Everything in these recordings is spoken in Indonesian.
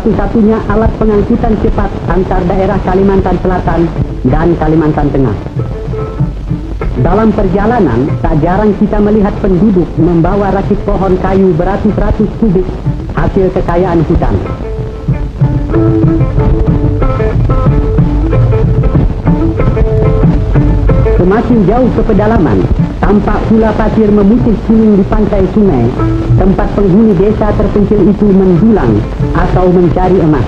satu-satunya alat pengangkutan cepat antar daerah Kalimantan Selatan dan Kalimantan Tengah. Dalam perjalanan, tak jarang kita melihat penduduk membawa rakit pohon kayu beratus-ratus kubik hasil kekayaan hutan. Semakin jauh ke pedalaman, tampak pula pasir memutih kuning di pantai sungai, tempat penghuni desa terpencil itu mendulang atau mencari emas.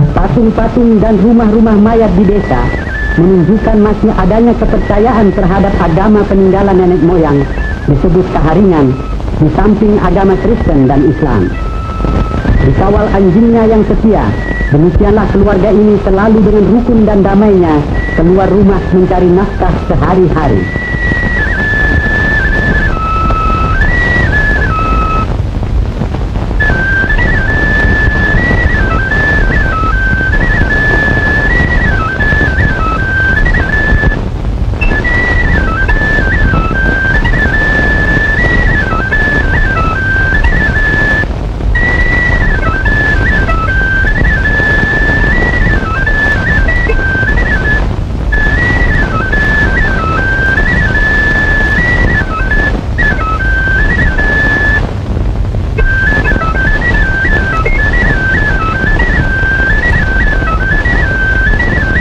Patung-patung dan rumah-rumah mayat di desa menunjukkan masih adanya kepercayaan terhadap agama peninggalan nenek moyang disebut Kaharingan, di samping agama Kristen dan Islam. Dikawal anjingnya yang setia, demikianlah keluarga ini selalu dengan rukun dan damainya keluar rumah mencari nafkah sehari-hari.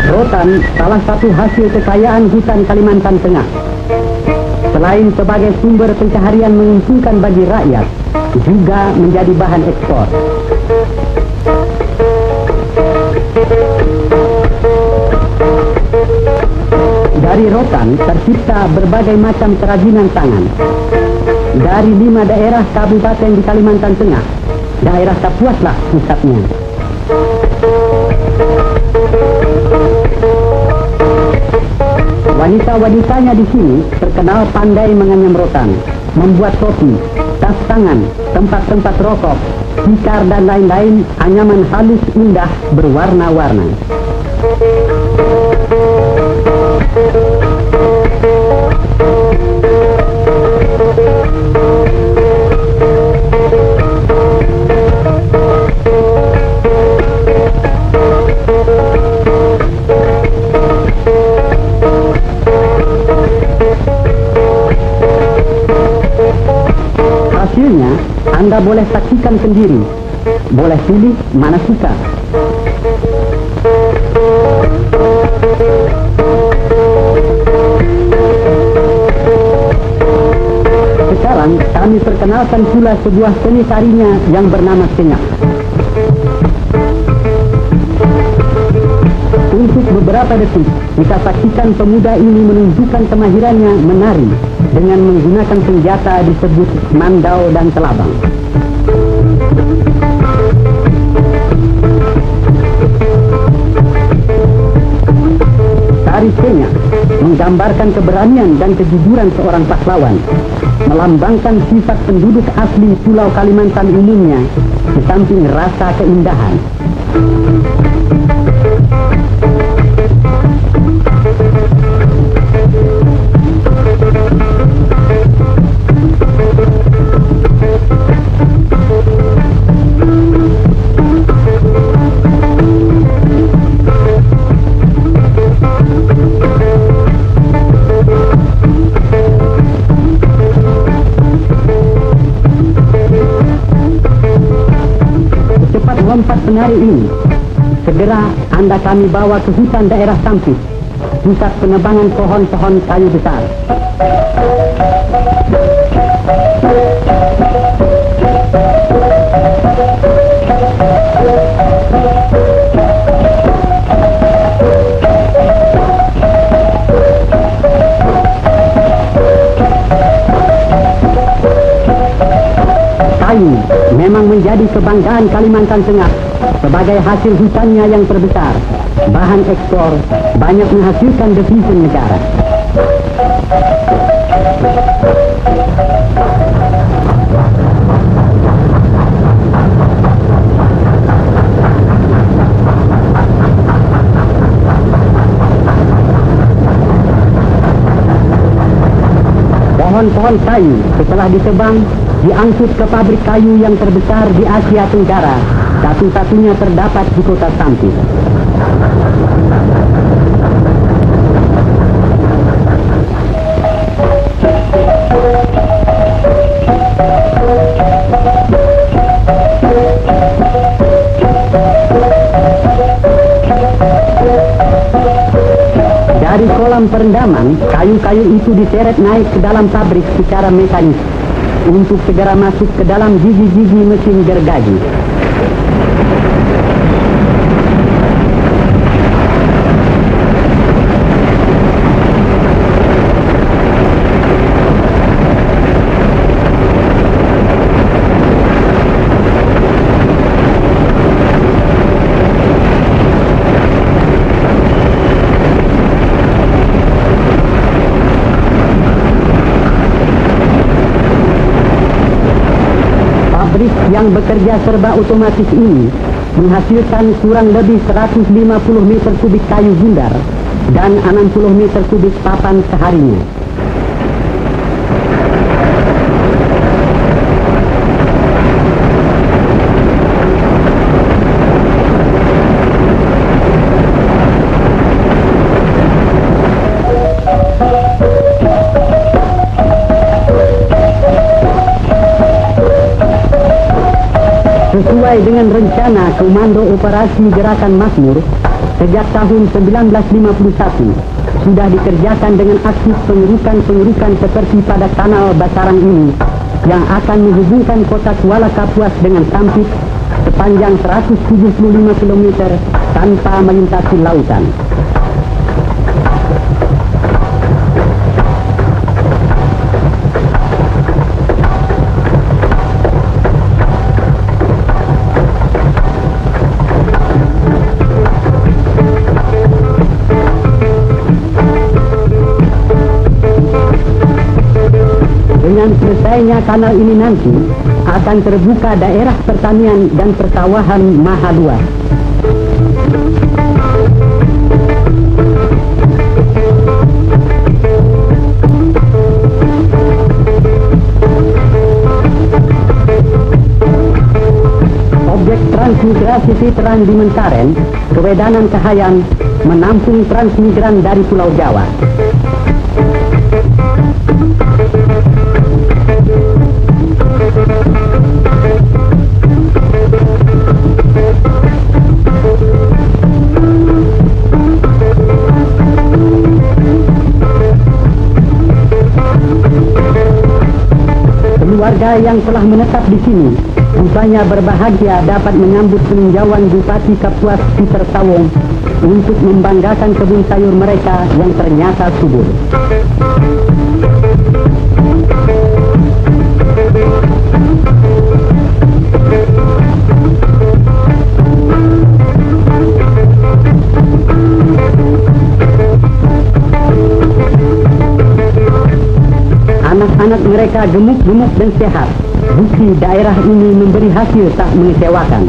Rotan salah satu hasil kekayaan hutan Kalimantan Tengah. Selain sebagai sumber pencaharian menguntungkan bagi rakyat, juga menjadi bahan ekspor. Dari rotan tercipta berbagai macam kerajinan tangan. Dari 5 daerah kabupaten di Kalimantan Tengah, daerah Kapuaslah pusatnya. Wanita-wanitanya di sini terkenal pandai menganyam rotan, membuat topi, tas tangan, tempat-tempat rokok, tikar dan lain-lain anyaman halus indah berwarna-warna. Hasilnya, Anda boleh saksikan sendiri. Boleh pilih mana suka. Sekarang kami perkenalkan pula sebuah seni tarinya yang bernama Senyap. Untuk beberapa detik, kita saksikan pemuda ini menunjukkan kemahirannya menari dengan menggunakan senjata disebut mandau dan telabang. Tari Senyap menggambarkan keberanian dan kejujuran seorang pahlawan, melambangkan sifat penduduk asli Pulau Kalimantan umumnya, di samping rasa keindahan. Lompat penari ini segera Anda kami bawa ke hutan daerah Sampis, pusat penebangan pohon-pohon kayu besar. Kayu memang menjadi kebanggaan Kalimantan Tengah sebagai hasil hutannya yang terbesar, bahan ekspor, banyak menghasilkan devisa negara. Pohon-pohon kayu setelah ditebang diangkut ke pabrik kayu yang terbesar di Asia Tenggara, satu-satunya terdapat di kota Sampit. Dari kolam perendaman, kayu-kayu itu diseret naik ke dalam pabrik secara mekanis untuk segera masuk ke dalam gigi-gigi mesin gergaji. Pabrik yang bekerja serba otomatis ini menghasilkan kurang lebih 150 meter kubik kayu bundar dan 60 meter kubik papan seharinya. Sesuai dengan rencana Komando Operasi Gerakan Makmur, sejak tahun 1951 sudah dikerjakan dengan aktif pengerukan-pengerukan seperti pada kanal Basarang ini yang akan menghubungkan kota Kuala Kapuas dengan Sampit sepanjang 175 km tanpa melintasi lautan. Dengan selesainya kanal ini nanti akan terbuka daerah pertanian dan persawahan maha luas. Objek transmigrasi Veteran di Mentaren, Kewedanan Kahayan, menampung transmigran dari Pulau Jawa. Keluarga yang telah menetap di sini rupanya berbahagia dapat menyambut peninjauan Bupati Kapuas Peter Tawong untuk membanggakan kebun sayur mereka yang ternyata subur. Anak-anak mereka gemuk-gemuk dan sehat. Bukti daerah ini memberi hasil tak mengecewakan.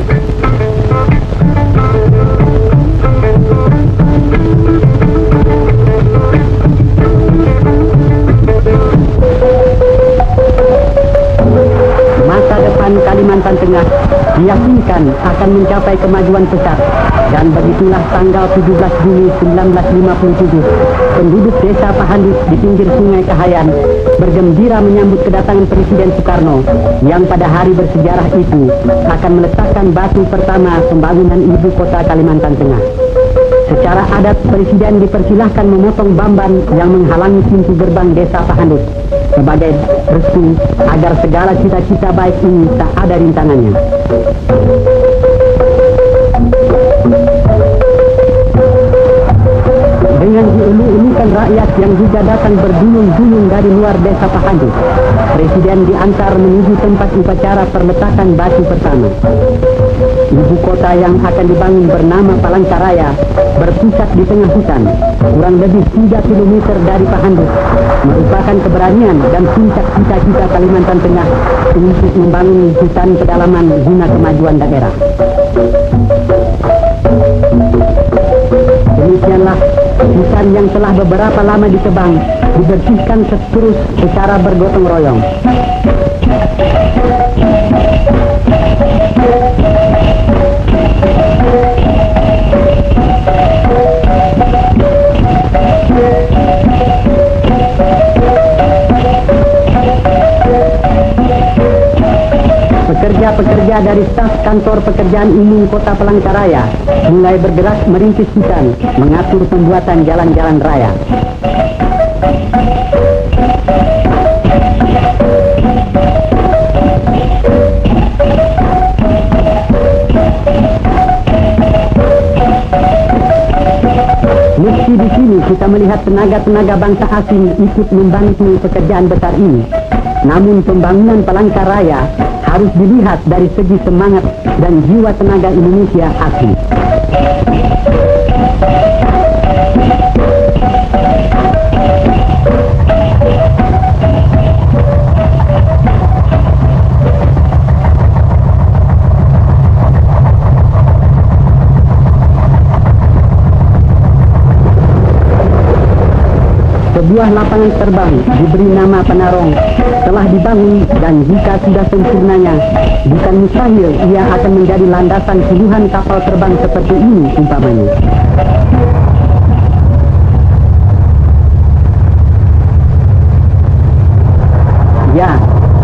Masa depan Kalimantan Tengah diyakinkan akan mencapai kemajuan pesat, dan begitulah tanggal 17 Juni 1957 penduduk desa Pahandut di pinggir sungai Kahayan bergembira menyambut kedatangan Presiden Soekarno yang pada hari bersejarah itu akan meletakkan batu pertama pembangunan ibu kota Kalimantan Tengah. Secara adat, Presiden dipersilahkan memotong bamban yang menghalangi pintu gerbang desa Pahandut sebagai restu agar segala cita-cita baik ini tak ada rintangannya. dengan dielu-elukan rakyat yang juga datang berduyun-duyun dari luar desa Pahandut, Presiden diantar menuju tempat upacara perletakan batu pertama. Ibu kota yang akan dibangun bernama Palangkaraya berpusat di tengah hutan, kurang lebih 3 km dari Pahandut, merupakan keberanian dan puncak cita-cita Kalimantan Tengah untuk membangun hutan pedalaman guna kemajuan daerah. Demikianlah hutan yang telah beberapa lama ditebang dibersihkan terus secara bergotong royong. Pekerja-pekerja dari staf kantor pekerjaan umum Kota Palangkaraya mulai bergerak merintis hutan, mengatur pembuatan jalan-jalan raya. Meski di sini kita melihat tenaga-tenaga bangsa asing ikut membantu pekerjaan besar ini, namun pembangunan Palangkaraya harus dilihat dari segi semangat dan jiwa tenaga Indonesia asli. Sebuah lapangan terbang diberi nama Penarong telah dibangun, dan jika sudah sempurnanya, bukan mustahil ia akan menjadi landasan puluhan kapal terbang seperti ini umpamanya. Ya,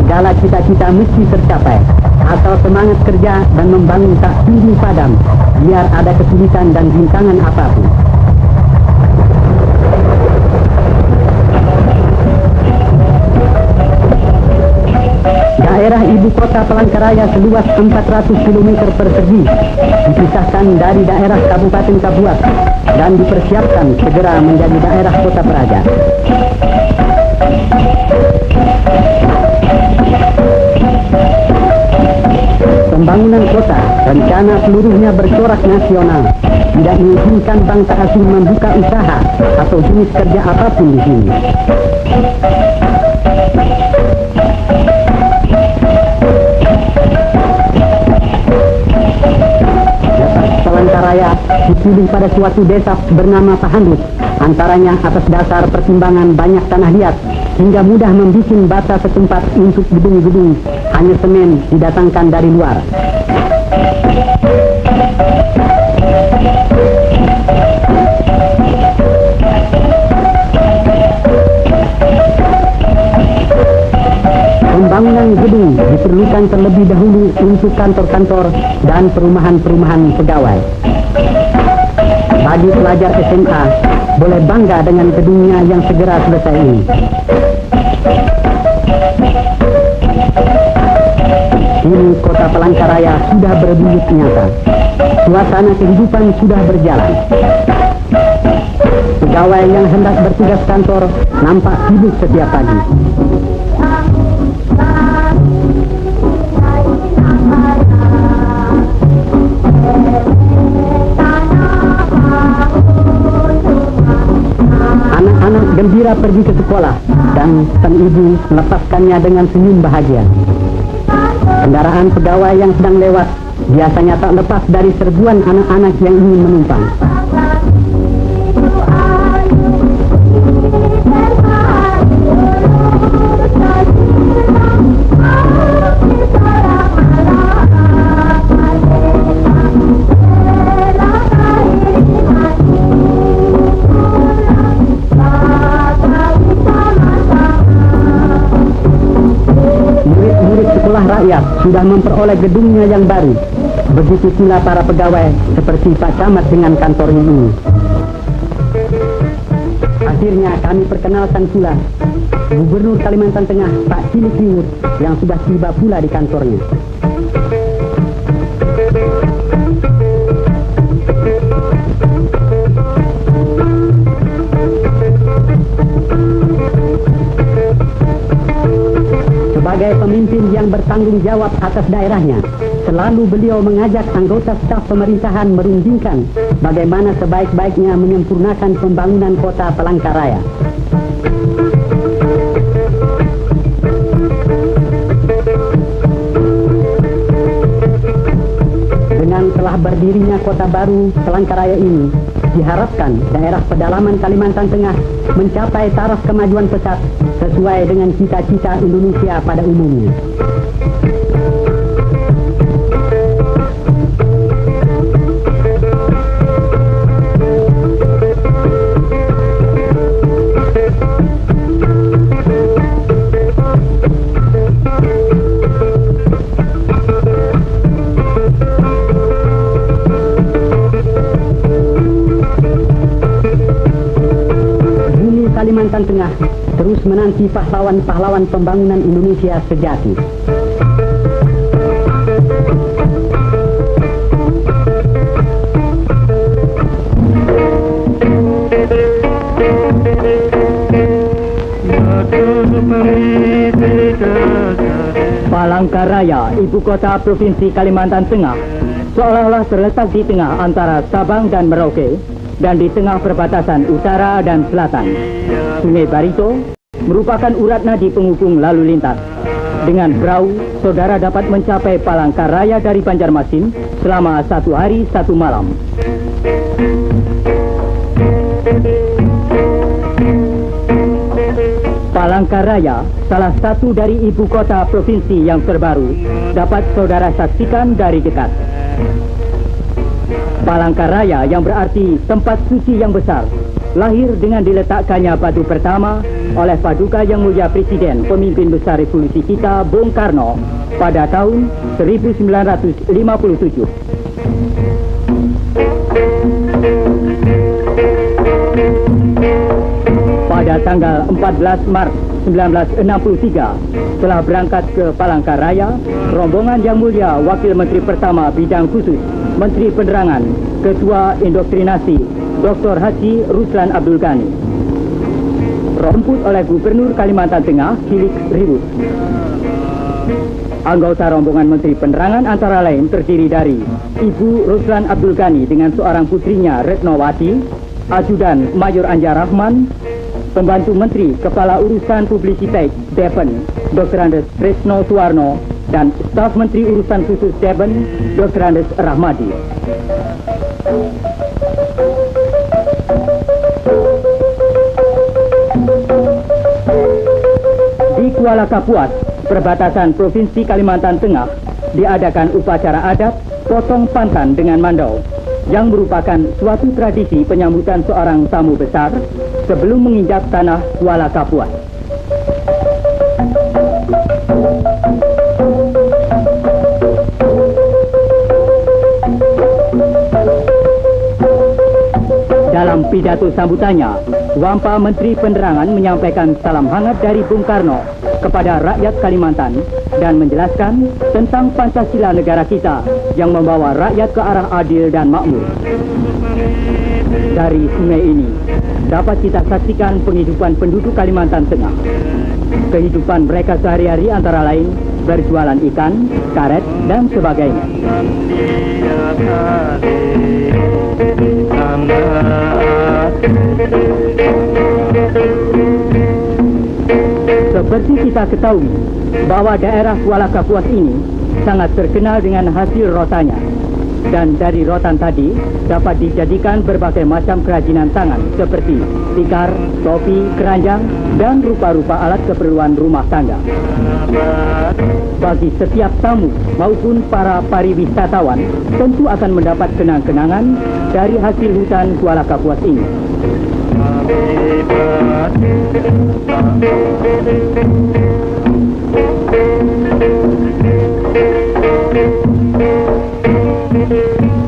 segala cita-cita mesti tercapai, asal semangat kerja dan membangun tak sungguh padam, biar ada kesulitan dan rintangan apapun. Daerah ibu kota Palangkaraya seluas 400 km persegi dipisahkan dari daerah Kabupaten Kapuas dan dipersiapkan segera menjadi daerah kota peraja. Pembangunan kota, rencana seluruhnya bercorak nasional, tidak mengizinkan bangsa asing membuka usaha atau jenis kerja apapun di sini. Palangkaraya dipilih pada suatu desa bernama Pahandut, antaranya atas dasar pertimbangan banyak tanah liat hingga mudah membuat bata setempat untuk gedung-gedung, hanya semen didatangkan dari luar. Pembangunan gedung diperlukan terlebih dahulu untuk kantor-kantor dan perumahan-perumahan pegawai. Bagi pelajar SMA, boleh bangga dengan gedungnya yang segera selesai ini. Kini kota Palangkaraya sudah berwujud nyata. Suasana kehidupan sudah berjalan. Pegawai yang hendak bertugas kantor nampak sibuk setiap pagi. Anak-anak gembira pergi ke sekolah dan sang ibu melepaskannya dengan senyum bahagia. Kendaraan pegawai yang sedang lewat biasanya tak lepas dari serbuan anak-anak yang ingin menumpang. Rakyat sudah memperoleh gedungnya yang baru. Begitu pula para pegawai seperti Pak Camat dengan kantornya ini. Akhirnya kami perkenalkan pula Gubernur Kalimantan Tengah Pak Cilik Riwut yang sudah tiba pula di kantornya. yang bertanggung jawab atas daerahnya, selalu beliau mengajak anggota staf pemerintahan merundingkan bagaimana sebaik-baiknya menyempurnakan pembangunan kota Palangkaraya. Dengan telah berdirinya kota baru Palangkaraya ini, diharapkan daerah pedalaman Kalimantan Tengah mencapai taraf kemajuan pesat sesuai dengan cita-cita Indonesia pada umumnya. Kalimantan Tengah terus menanti pahlawan-pahlawan pembangunan Indonesia sejati. Palangkaraya, ibu kota Provinsi Kalimantan Tengah, seolah-olah terletak di tengah antara Sabang dan Merauke, dan di tengah perbatasan utara dan selatan. Sungai Barito merupakan urat nadi penghubung lalu lintas. Dengan perahu, saudara dapat mencapai Palangkaraya dari Banjarmasin selama 1 hari 1 malam. Palangkaraya, salah satu dari ibu kota provinsi yang terbaru, dapat saudara saksikan dari dekat. Palangkaraya yang berarti tempat suci yang besar, lahir dengan diletakkannya batu pertama oleh Paduka Yang Mulia Presiden Pemimpin Besar Revolusi kita, Bung Karno, pada tahun 1957. Pada tanggal 14 Maret 1963, telah berangkat ke Palangkaraya rombongan Yang Mulia Wakil Menteri Pertama Bidang Khusus Menteri Penerangan, Ketua Indoktrinasi, Dr. Haji Ruslan Abdul Ghani. Romput oleh Gubernur Kalimantan Tengah, Hilik Ribut. Anggota rombongan Menteri Penerangan antara lain terdiri dari Ibu Ruslan Abdul Ghani dengan seorang putrinya Retnowati, Ajudan Mayor Anjar Rahman, Pembantu Menteri Kepala Urusan Publisitek Depen, Dr. Andes Tresno Suwarno, dan Staf Menteri Urusan Khusus Depen, Dr. Andes Rahmadi. Di Kuala Kapuas, perbatasan Provinsi Kalimantan Tengah, diadakan upacara adat potong pantan dengan mandau, yang merupakan suatu tradisi penyambutan seorang tamu besar sebelum menginjak tanah Kuala Kapuas. Dalam pidato sambutannya, Wampa Menteri Penerangan menyampaikan salam hangat dari Bung Karno kepada rakyat Kalimantan dan menjelaskan tentang Pancasila negara kita yang membawa rakyat ke arah adil dan makmur. Dari sungai ini dapat kita saksikan penghidupan penduduk Kalimantan Tengah. Kehidupan mereka sehari-hari antara lain berjualan ikan, karet, dan sebagainya. Seperti kita ketahui bahwa daerah Kuala Kapuas ini sangat terkenal dengan hasil rotannya. Dan dari rotan tadi dapat dijadikan berbagai macam kerajinan tangan seperti tikar, topi, keranjang, dan rupa-rupa alat keperluan rumah tangga. Bagi setiap tamu maupun para pariwisatawan tentu akan mendapat kenang-kenangan dari hasil hutan Kuala Kapuas ini.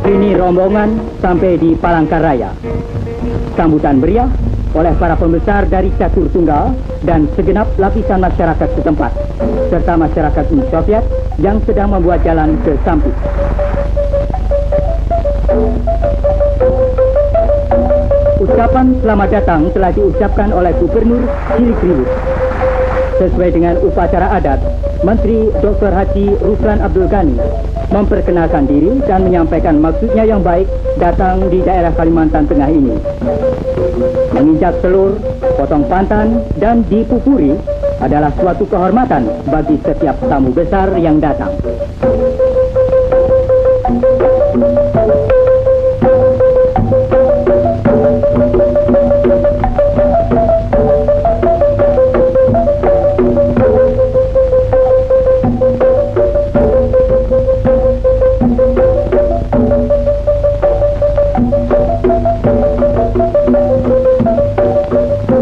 Kini rombongan sampai di Palangkaraya. Sambutan meriah oleh para pembesar dari Catur Tunggal dan segenap lapisan masyarakat setempat, serta masyarakat Uni Soviet yang sedang membuat jalan ke Sampit. Ucapan selamat datang telah diucapkan oleh Gubernur Hilik Ribut. Sesuai dengan upacara adat, Menteri Dr. Haji Ruslan Abdul Ghani memperkenalkan diri dan menyampaikan maksudnya yang baik datang di daerah Kalimantan Tengah ini. Menginjak telur, potong pantan, dan dipupuri adalah suatu kehormatan bagi setiap tamu besar yang datang.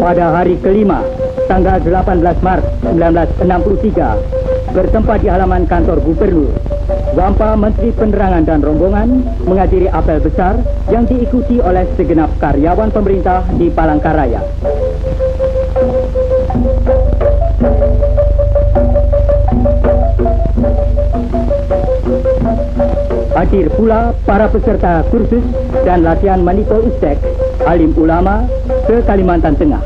Pada hari kelima, tanggal 18 Maret 1963, bertempat di halaman kantor Gubernur, Wampa Menteri Penerangan dan rombongan menghadiri apel besar yang diikuti oleh segenap karyawan pemerintah di Palangkaraya. Hadir pula para peserta kursus dan latihan Manipur Ustek, alim ulama ke Kalimantan Tengah.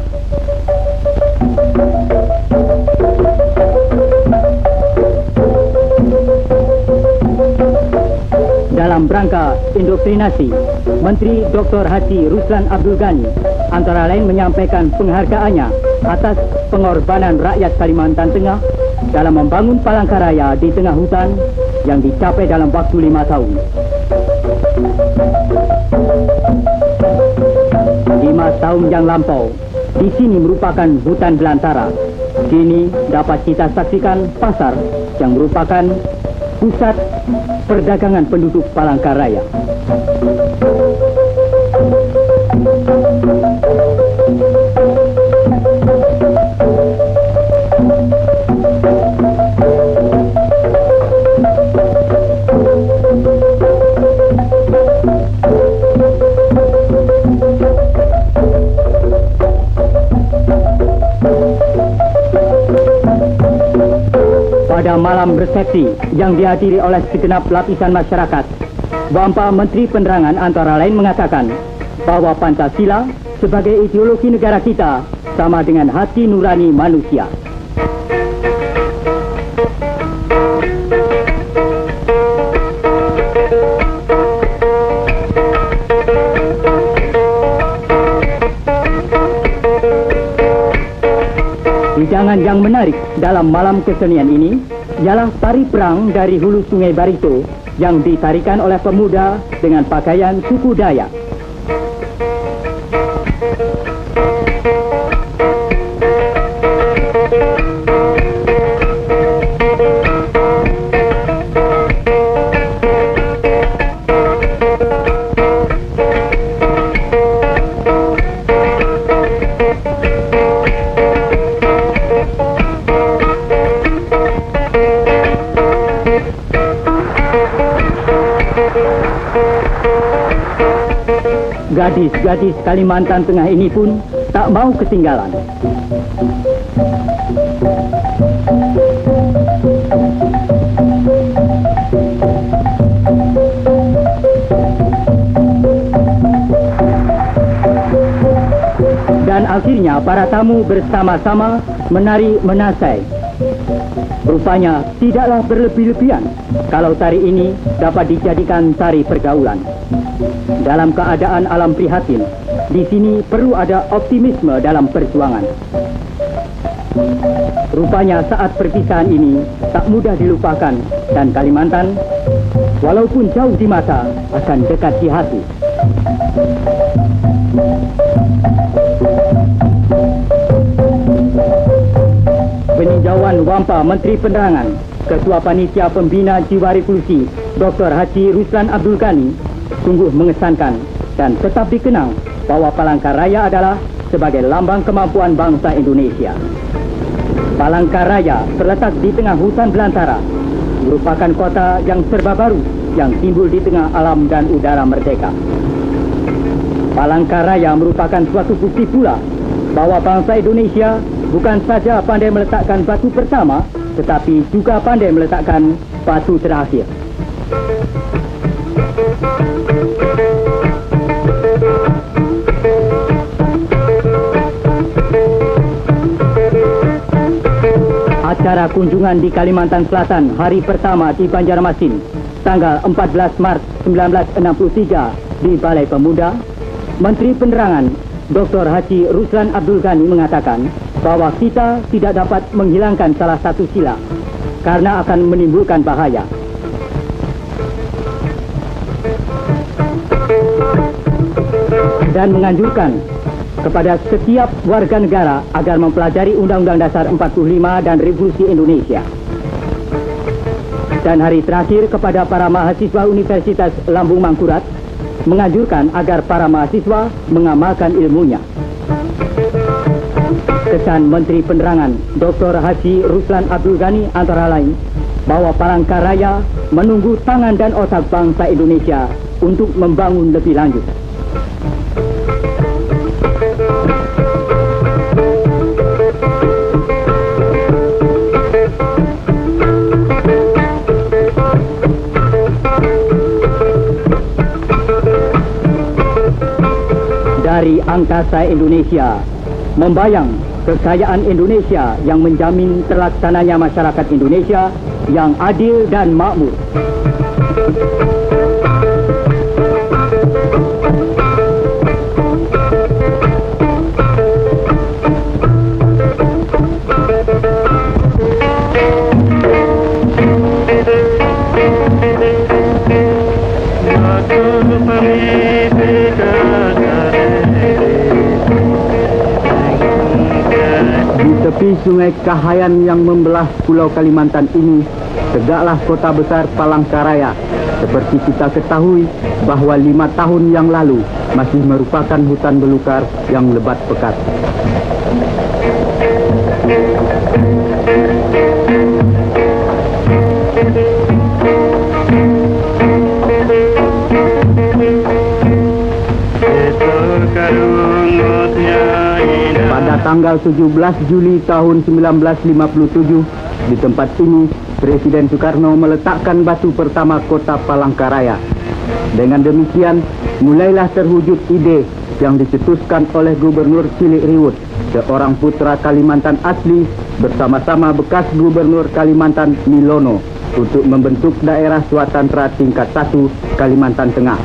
Dalam rangka indoktrinasi, Menteri Dr. Haji Ruslan Abdul Ghani antara lain menyampaikan penghargaannya atas pengorbanan rakyat Kalimantan Tengah dalam membangun Palangkaraya di tengah hutan yang dicapai dalam waktu 5 tahun. 5 tahun yang lampau, di sini merupakan hutan belantara. Kini dapat kita saksikan pasar yang merupakan pusat perdagangan penduduk Palangkaraya. Pada malam resepsi yang dihadiri oleh segenap lapisan masyarakat, Wampa Menteri Penerangan antara lain mengatakan bahwa Pancasila sebagai ideologi negara kita sama dengan hati nurani manusia. Hidangan yang menarik dalam malam kesenian ini ialah tari perang dari hulu Sungai Barito yang ditarikan oleh pemuda dengan pakaian suku Dayak. Gadis-gadis Kalimantan Tengah ini pun tak mau ketinggalan. Dan akhirnya para tamu bersama-sama menari menasai. Rupanya tidaklah berlebih-lebihan kalau tari ini dapat dijadikan tari pergaulan. Dalam keadaan alam prihatin, di sini perlu ada optimisme dalam perjuangan. Rupanya saat perpisahan ini tak mudah dilupakan dan Kalimantan, walaupun jauh di mata, akan dekat di hati. Peninjauan Wampa Menteri Penerangan, Ketua Panitia Pembina Jiwa Revolusi, Dr. Haji Ruslan Abdul Ghani, sungguh mengesankan dan tetap dikenang bahwa Palangkaraya adalah sebagai lambang kemampuan bangsa Indonesia. Palangkaraya terletak di tengah hutan belantara, merupakan kota yang serba baru yang timbul di tengah alam dan udara merdeka. Palangkaraya merupakan suatu bukti pula bahwa bangsa Indonesia bukan saja pandai meletakkan batu pertama, tetapi juga pandai meletakkan batu terakhir. acara kunjungan di Kalimantan Selatan hari pertama di Banjarmasin, tanggal 14 Maret 1963 di Balai Pemuda, Menteri Penerangan Dr. Haji Ruslan Abdul Ghani mengatakan bahwa kita tidak dapat menghilangkan salah satu sila karena akan menimbulkan bahaya. Dan menganjurkan kepada setiap warga negara agar mempelajari Undang-Undang Dasar 45 dan Revolusi Indonesia. Dan hari terakhir kepada para mahasiswa Universitas Lambung Mangkurat, menganjurkan agar para mahasiswa mengamalkan ilmunya. Kesan Menteri Penerangan Dr. Haji Ruslan Abdul Ghani antara lain bahwa Palangkaraya menunggu tangan dan otak bangsa Indonesia untuk membangun lebih lanjut. Dari angkasa Indonesia membayang kekayaan Indonesia yang menjamin terlaksananya masyarakat Indonesia yang adil dan makmur. Di tepi Sungai Kahayan yang membelah Pulau Kalimantan ini, tegaklah kota besar Palangkaraya. Seperti kita ketahui bahwa 5 tahun yang lalu masih merupakan hutan belukar yang lebat pekat. Pada tanggal 17 Juli tahun 1957, di tempat ini, Presiden Soekarno meletakkan batu pertama kota Palangkaraya. Dengan demikian, mulailah terwujud ide yang dicetuskan oleh Gubernur Cilik Riwut, seorang putra Kalimantan asli, bersama-sama bekas Gubernur Kalimantan Milono, untuk membentuk daerah Swatantra tingkat 1 Kalimantan Tengah.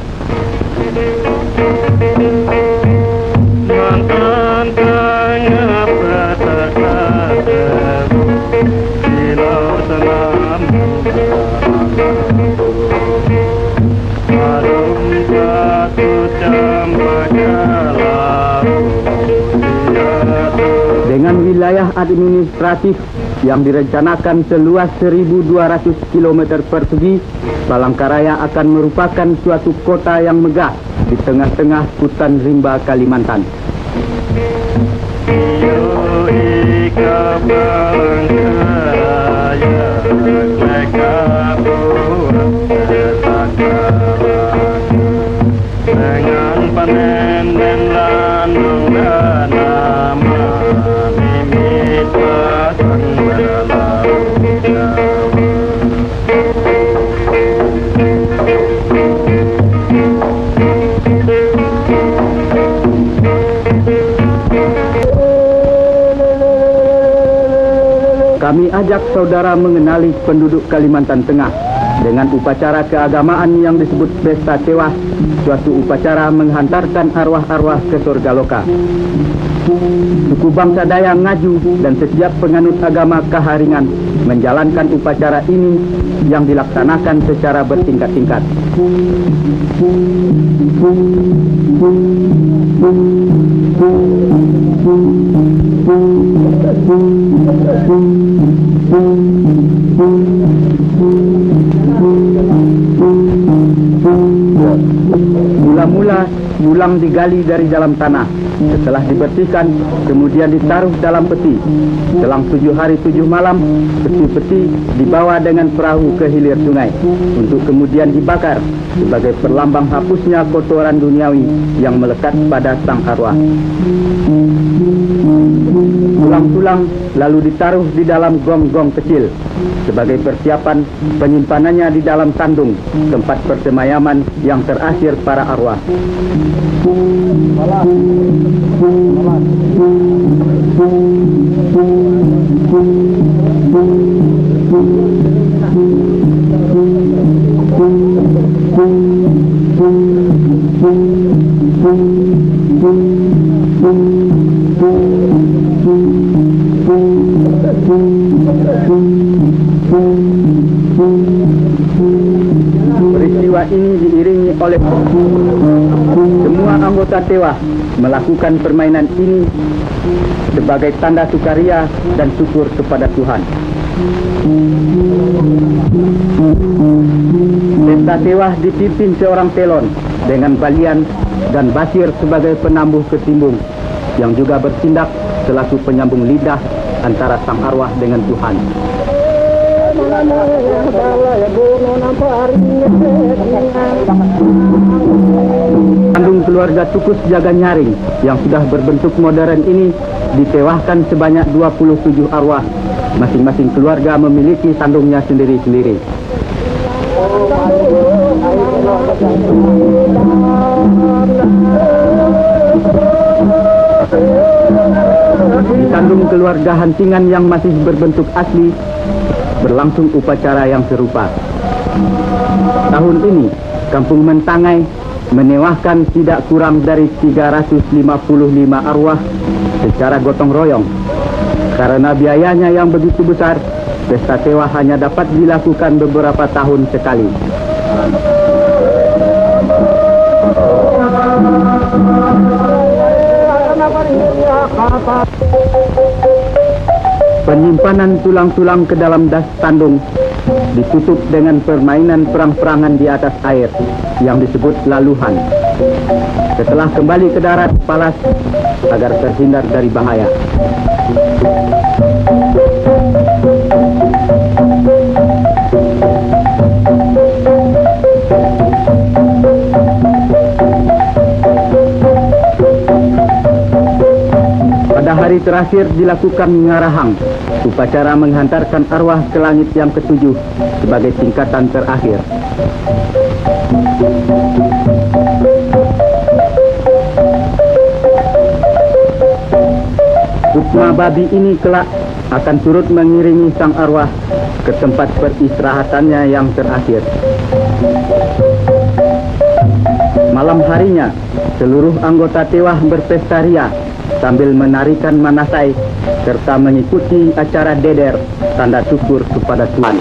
Dengan wilayah administratif yang direncanakan seluas 1.200 km persegi, Palangkaraya akan merupakan suatu kota yang megah di tengah-tengah hutan rimba Kalimantan. Kami ajak saudara mengenali penduduk Kalimantan Tengah dengan upacara keagamaan yang disebut Pesta Tewah, suatu upacara menghantarkan arwah-arwah ke surga loka. Suku bangsa Dayak Ngaju dan setiap penganut agama Kaharingan menjalankan upacara ini yang dilaksanakan secara bertingkat-tingkat. Mula-mula tulang digali dari dalam tanah. Setelah dibersihkan, kemudian ditaruh dalam peti. Selang 7 hari 7 malam, peti-peti dibawa dengan perahu ke hilir sungai untuk kemudian dibakar sebagai perlambang hapusnya kotoran duniawi yang melekat pada sang arwah. Tulang-tulang lalu ditaruh di dalam gong-gong kecil sebagai persiapan penyimpanannya di dalam sandung, tempat persemayaman yang terakhir para arwah. oleh semua anggota dewa melakukan permainan ini sebagai tanda sukaria dan syukur kepada Tuhan. Pesta Tewah dipimpin seorang telon dengan balian dan basir sebagai penambuh ketimbung yang juga bertindak selaku penyambung lidah antara sang arwah dengan Tuhan. Kandung keluarga Tukus Jaga Nyaring yang sudah berbentuk modern ini ditewahkan sebanyak 27 arwah. Masing-masing keluarga memiliki sandungnya sendiri-sendiri. Di sandung keluarga Hantingan yang masih berbentuk asli, berlangsung upacara yang serupa. Tahun ini, Kampung Mentangai menewahkan tidak kurang dari 355 arwah secara gotong royong. Karena biayanya yang begitu besar, pesta Tewah hanya dapat dilakukan beberapa tahun sekali. Penyimpanan tulang-tulang ke dalam das tandung ditutup dengan permainan perang-perangan di atas air yang disebut laluhan. Setelah kembali ke darat, palas agar terhindar dari bahaya. Pada hari terakhir dilakukan ngarahang, upacara menghantarkan arwah ke langit yang ketujuh sebagai tingkatan terakhir. Sukma babi ini kelak akan turut mengiringi sang arwah ke tempat peristirahatannya yang terakhir. Malam harinya, seluruh anggota Tewah berpesta ria sambil menarikan manasai serta mengikuti acara deder tanda syukur kepada Tuhan.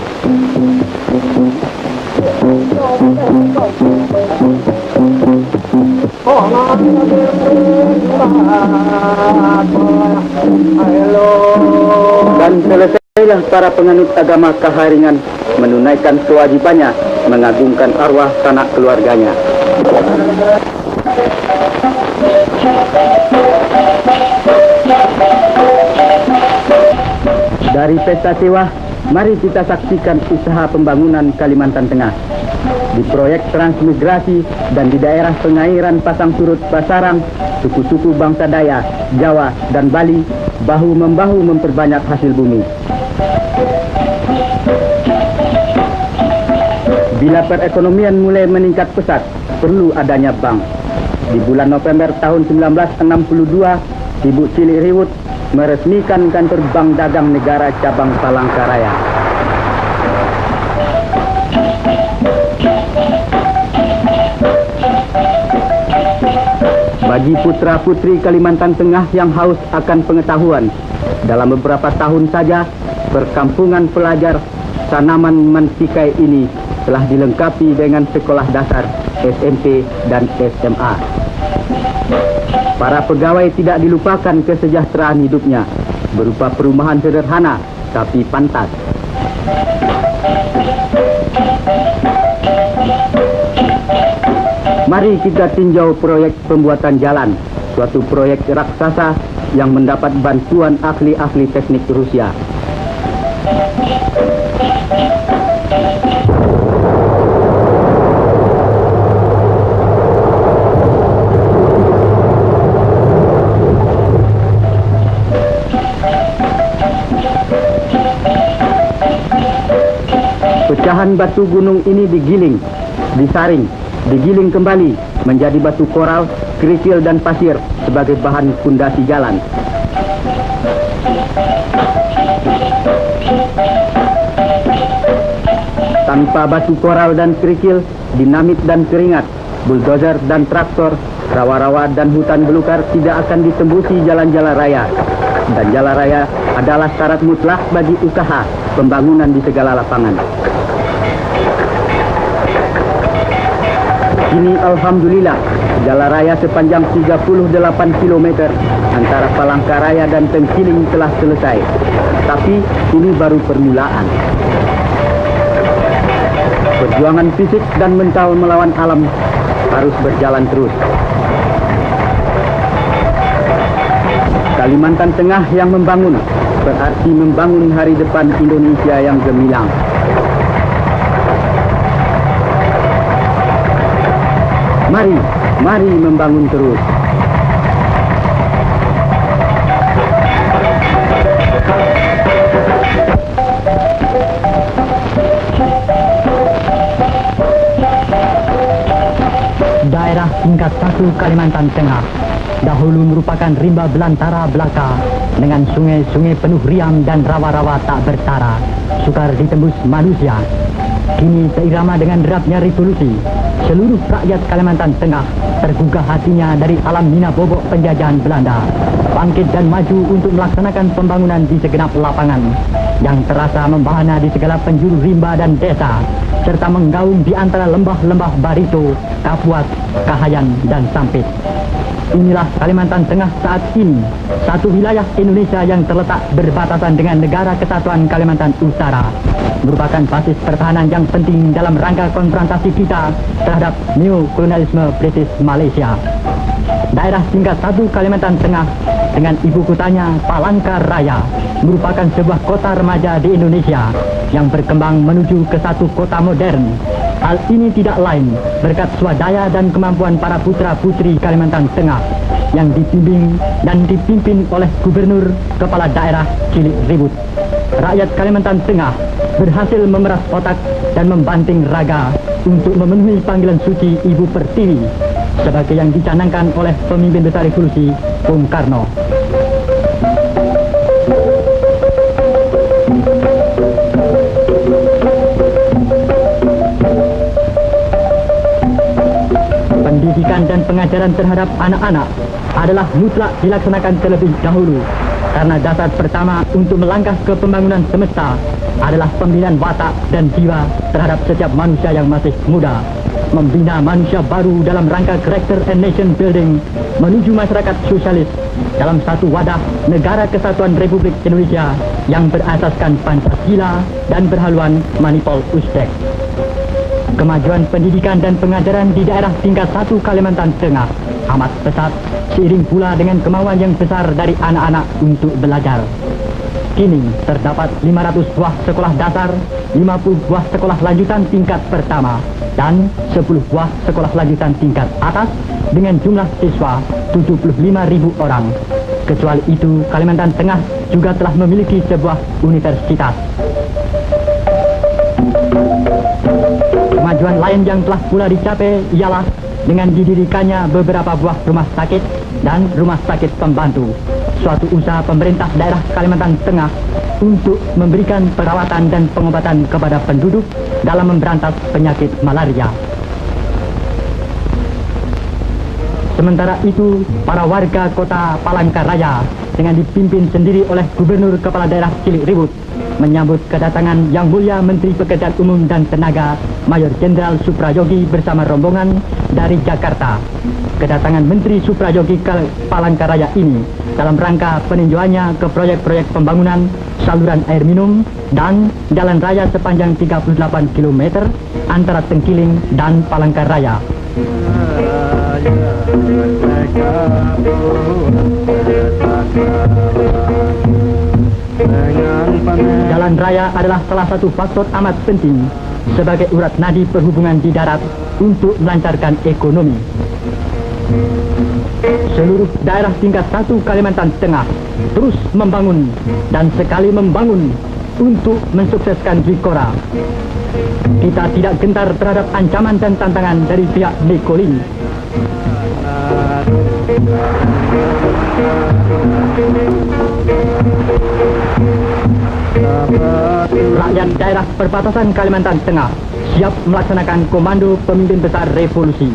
Dan selesailah para penganut agama Kaharingan menunaikan kewajibannya mengagungkan arwah sanak keluarganya. Dari pesta Tewah, mari kita saksikan usaha pembangunan Kalimantan Tengah. Di proyek transmigrasi dan di daerah pengairan Pasang Surut Basarang, suku-suku bangsa Dayak, Jawa, dan Bali bahu-membahu memperbanyak hasil bumi. Bila perekonomian mulai meningkat pesat, perlu adanya bank. Di bulan November tahun 1962, Ibu Cili Riwut meresmikan kantor Bank Dagang Negara cabang Palangkaraya. Bagi putra-putri Kalimantan Tengah yang haus akan pengetahuan, dalam beberapa tahun saja, perkampungan pelajar Sanaman Mantikai ini telah dilengkapi dengan sekolah dasar, SMP, dan SMA. Para pegawai tidak dilupakan kesejahteraan hidupnya, berupa perumahan sederhana tapi pantas. Mari kita tinjau proyek pembuatan jalan, suatu proyek raksasa yang mendapat bantuan ahli-ahli teknik Rusia. Pecahan batu gunung ini digiling, disaring, digiling kembali menjadi batu koral, kerikil, dan pasir sebagai bahan fondasi jalan. Tanpa batu koral dan kerikil, dinamit dan keringat, buldozer dan traktor, rawa-rawa dan hutan belukar tidak akan ditembusi jalan-jalan raya. Dan jalan raya adalah syarat mutlak bagi usaha pembangunan di segala lapangan. Kini alhamdulillah, jalan raya sepanjang 38 km antara Palangkaraya dan Tengkiling telah selesai. Tapi ini baru permulaan. Perjuangan fisik dan mental melawan alam harus berjalan terus. Kalimantan Tengah yang membangun berarti membangun hari depan Indonesia yang gemilang. Mari membangun terus. Daerah tingkat 1 Kalimantan Tengah dahulu merupakan rimba belantara belaka dengan sungai-sungai penuh riam dan rawa-rawa tak bertara, sukar ditembus manusia. Kini seirama dengan derapnya revolusi, seluruh rakyat Kalimantan Tengah tergugah hatinya dari alam mina bobok penjajahan Belanda, bangkit dan maju untuk melaksanakan pembangunan di segenap lapangan yang terasa membahana di segala penjuru rimba dan desa, serta menggaung di antara lembah-lembah Barito, Kapuas, Kahayan, dan Sampit. Inilah Kalimantan Tengah saat ini, satu wilayah Indonesia yang terletak berbatasan dengan Negara Kesatuan Kalimantan Utara, merupakan basis pertahanan yang penting dalam rangka konfrontasi kita terhadap neokolonialisme British Malaysia. Daerah tingkat 1 Kalimantan Tengah dengan ibu kotanya Palangkaraya merupakan sebuah kota remaja di Indonesia yang berkembang menuju ke satu kota modern. Hal ini tidak lain berkat swadaya dan kemampuan para putra-putri Kalimantan Tengah yang dibimbing dan dipimpin oleh Gubernur Kepala Daerah Cilik Ribut. Rakyat Kalimantan Tengah berhasil memeras otak dan membanting raga untuk memenuhi panggilan suci Ibu Pertiwi sebagai yang dicanangkan oleh pemimpin besar revolusi Bung Karno. Pendidikan dan pengajaran terhadap anak-anak adalah mutlak dilaksanakan terlebih dahulu, karena dasar pertama untuk melangkah ke pembangunan semesta adalah pembinaan watak dan jiwa terhadap setiap manusia yang masih muda. Membina manusia baru dalam rangka character and nation building menuju masyarakat sosialis dalam satu wadah Negara Kesatuan Republik Indonesia yang berasaskan Pancasila dan berhaluan Manipol Uzbek. Kemajuan pendidikan dan pengajaran di daerah tingkat 1 Kalimantan Tengah amat pesat, seiring pula dengan kemauan yang besar dari anak-anak untuk belajar. Kini terdapat 500 buah sekolah dasar, 50 buah sekolah lanjutan tingkat pertama, dan 10 buah sekolah lanjutan tingkat atas dengan jumlah siswa 75.000 orang. Kecuali itu, Kalimantan Tengah juga telah memiliki sebuah universitas. Kemajuan lain yang telah pula dicapai ialah dengan didirikannya beberapa buah rumah sakit dan rumah sakit pembantu, suatu usaha pemerintah daerah Kalimantan Tengah untuk memberikan perawatan dan pengobatan kepada penduduk dalam memberantas penyakit malaria. Sementara itu, para warga kota Palangkaraya dengan dipimpin sendiri oleh Gubernur Kepala Daerah Cilik Ribut menyambut kedatangan Yang Mulia Menteri Pekerjaan Umum dan Tenaga Mayor Jenderal Suprayogi bersama rombongan dari Jakarta. Kedatangan Menteri Suprayogi ke Palangkaraya ini dalam rangka peninjauannya ke proyek-proyek pembangunan saluran air minum dan jalan raya sepanjang 38 km antara Tengkiling dan Palangkaraya. Jalan raya adalah salah satu faktor amat penting sebagai urat nadi perhubungan di darat untuk melancarkan ekonomi. Seluruh daerah tingkat 1 Kalimantan Tengah terus membangun dan sekali membangun untuk mensukseskan Zikora. Kita tidak gentar terhadap ancaman dan tantangan dari pihak Nekolin. Rakyat daerah perbatasan Kalimantan Tengah siap melaksanakan komando pemimpin besar revolusi.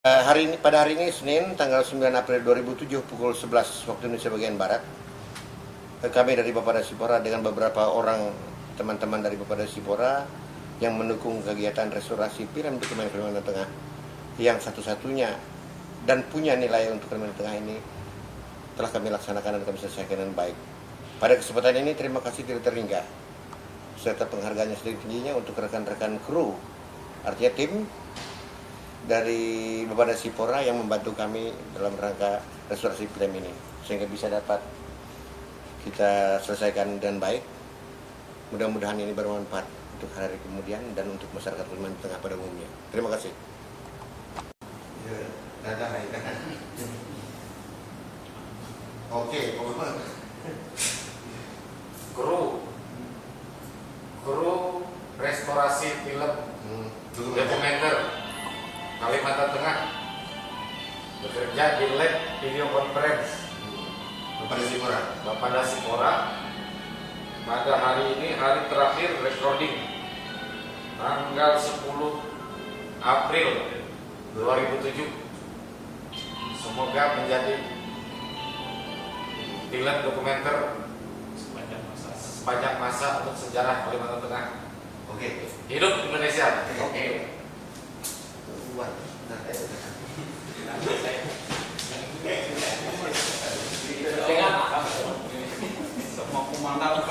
Hari ini pada hari ini Senin tanggal 9 April 2007 pukul 11 waktu Indonesia bagian Barat, kami dari Bapeda Sipora dengan beberapa orang teman-teman dari Bapeda Sipora yang mendukung kegiatan restorasi film dokumen Kalimantan Tengah yang satu-satunya dan punya nilai untuk Kalimantan Tengah ini telah kami laksanakan dan kami selesaikan dengan baik. Pada kesempatan ini terima kasih tidak terhingga serta penghargaannya setinggi-tingginya untuk rekan-rekan kru, artinya tim dari Bapeda Sipora yang membantu kami dalam rangka restorasi film ini sehingga bisa dapat kita selesaikan dengan baik. Mudah-mudahan ini bermanfaat untuk hari kemudian dan untuk masyarakat Kalimantan Tengah pada umumnya. Terima kasih. Oke, kru restorasi film dokumenter Kalimantan Tengah bekerja di lab video conference Bapeda Sipora pada hari ini, hari terakhir recording tanggal 10 April 2007. Semoga menjadi film dokumenter sepanjang masa untuk sejarah Kalimantan Tengah. Oke. Hidup Indonesia. Oke. Semua pemandangan